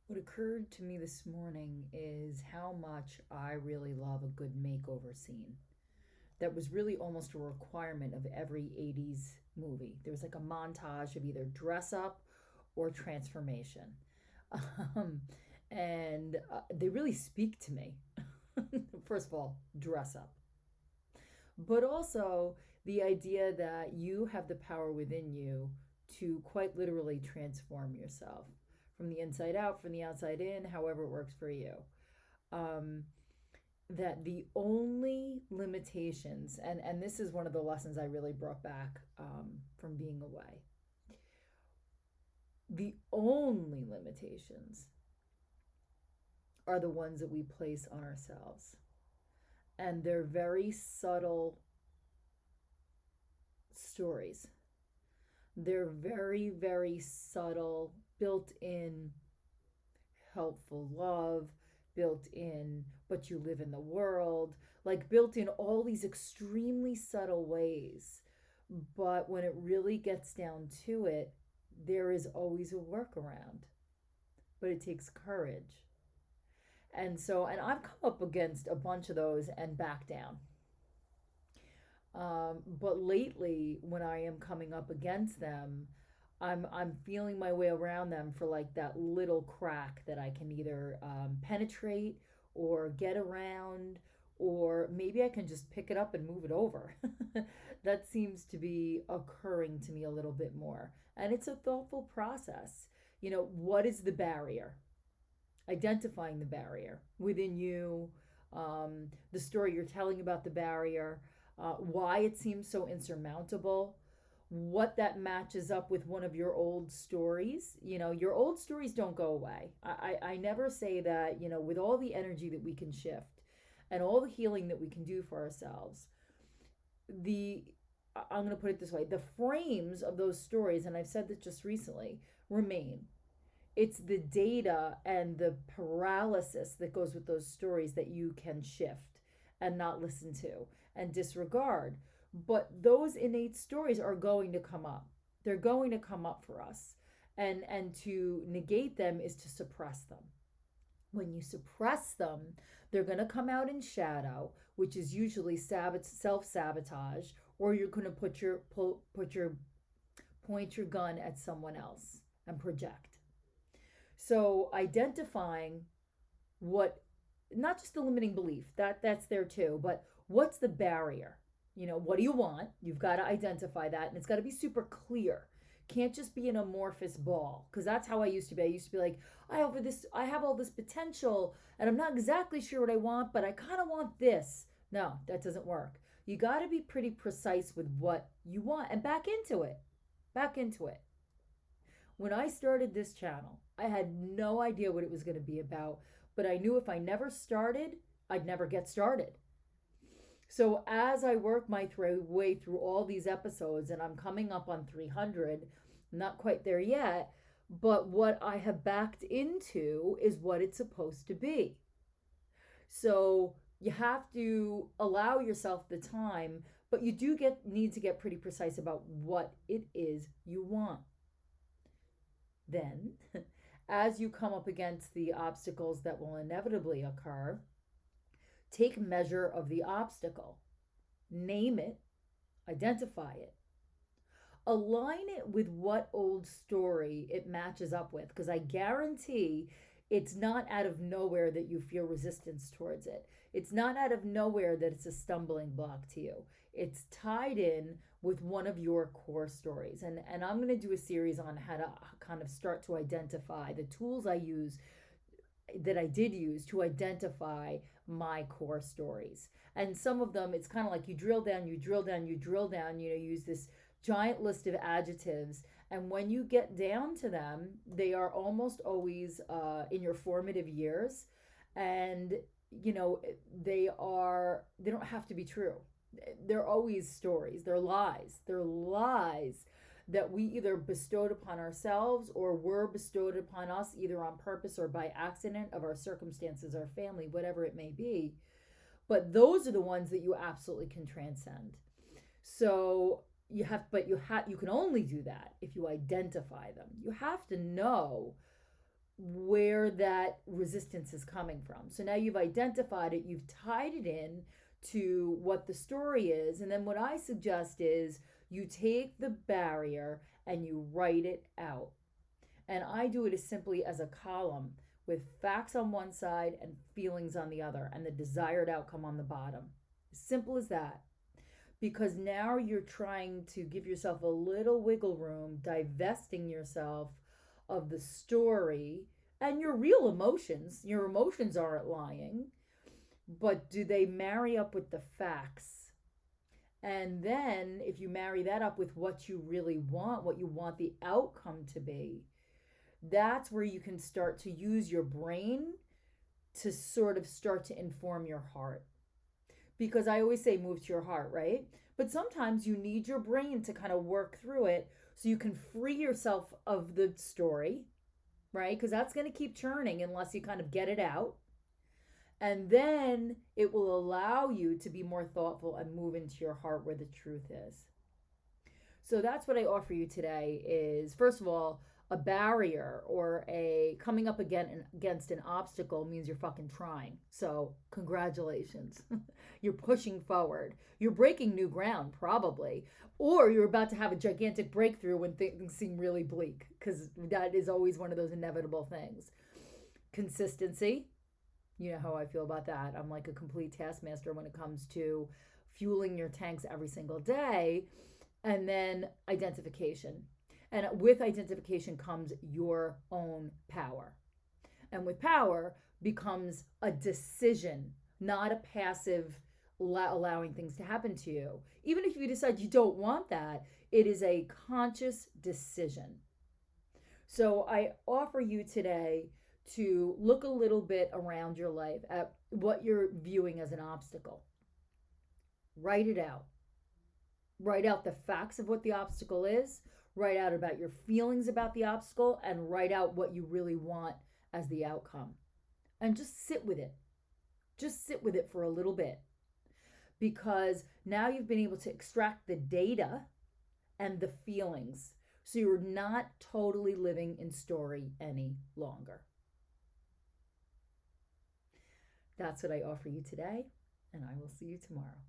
What occurred to me this morning is how much I really love a good makeover scene. That was really almost a requirement of every 80s movie. There was like a montage of either dress up or transformation. Um, and they really speak to me. First of all, dress up. But also the idea that you have the power within you to quite literally transform yourself from the inside out, from the outside in, however it works for you. Um, that the only limitations, and this is one of the lessons I really brought back from being away, the only limitations are the ones that we place on ourselves. And they're very subtle stories. They're very, very subtle, built in helpful love, built in, but you live in the world, like built in all these extremely subtle ways. But when it really gets down to it, there is always a workaround, but it takes courage. And I've come up against a bunch of those and back down. But lately, when I am coming up against them, I'm feeling my way around them for like that little crack that I can either penetrate or get around, or maybe I can just pick it up and move it over. That seems to be occurring to me a little bit more, and it's a thoughtful process. What is the barrier? Identifying the barrier within you, the story you're telling about the barrier, why it seems so insurmountable, what that matches up with one of your old stories. Your old stories don't go away. I never say that, with all the energy that we can shift and all the healing that we can do for ourselves, the I'm going to put it this way, the frames of those stories, and I've said that just recently, remain. It's the data and the paralysis that goes with those stories that you can shift and not listen to and disregard. But those innate stories are going to come up. They're going to come up for us. And to negate them is to suppress them. When you suppress them, they're going to come out in shadow, which is usually self-sabotage, or you're going to point your gun at someone else and project. So identifying what, not just the limiting belief, that's there too, but what's the barrier? What do you want? You've got to identify that, and it's got to be super clear. Can't just be an amorphous ball, because that's how I used to be. I used to be like, I have all this potential, and I'm not exactly sure what I want, but I kind of want this. No, that doesn't work. You got to be pretty precise with what you want and back into it. Back into it. When I started this channel, I had no idea what it was going to be about, but I knew if I never started, I'd never get started. So as I work my way through all these episodes, and I'm coming up on 300, not quite there yet, but what I have backed into is what it's supposed to be. So you have to allow yourself the time, but you do need to get pretty precise about what it is you want. Then, as you come up against the obstacles that will inevitably occur, take measure of the obstacle, name it, identify it, align it with what old story it matches up with, because I guarantee it's not out of nowhere that you feel resistance towards it. It's not out of nowhere that it's a stumbling block to you. It's tied in with one of your core stories. And I'm going to do a series on how to kind of start to identify the tools I use, that I did use to identify my core stories. And some of them, it's kind of like you drill down, you drill down, you drill down, use this giant list of adjectives. And when you get down to them, they are almost always in your formative years. And, they don't have to be true. They're always stories. They're lies. They're lies that we either bestowed upon ourselves or were bestowed upon us either on purpose or by accident of our circumstances, our family, whatever it may be. But those are the ones that you absolutely can transcend. So you can only do that if you identify them. You have to know where that resistance is coming from. So now you've identified it, you've tied it in to what the story is. And then what I suggest is you take the barrier and you write it out. And I do it as simply as a column with facts on one side and feelings on the other, and the desired outcome on the bottom. Simple as that. Because now you're trying to give yourself a little wiggle room, divesting yourself of the story and your real emotions. Your emotions aren't lying, but do they marry up with the facts? And then if you marry that up with what you really want, what you want the outcome to be, that's where you can start to use your brain to sort of start to inform your heart. Because I always say move to your heart, right? But sometimes you need your brain to kind of work through it so you can free yourself of the story, right? Because that's going to keep churning unless you kind of get it out. And then it will allow you to be more thoughtful and move into your heart where the truth is. So that's what I offer you today is, first of all, a barrier or a coming up against an obstacle means you're fucking trying. So congratulations. You're pushing forward. You're breaking new ground, probably. Or you're about to have a gigantic breakthrough when things seem really bleak, because that is always one of those inevitable things. Consistency. You know how I feel about that. I'm like a complete taskmaster when it comes to fueling your tanks every single day. And then identification. And with identification comes your own power. And with power becomes a decision, not a passive allowing things to happen to you. Even if you decide you don't want that, it is a conscious decision. So I offer you today to look a little bit around your life at what you're viewing as an obstacle. Write it out. Write out the facts of what the obstacle is. Write out about your feelings about the obstacle, and write out what you really want as the outcome. And just sit with it. Just sit with it for a little bit. Because now you've been able to extract the data and the feelings. So you're not totally living in story any longer. That's what I offer you today, and I will see you tomorrow.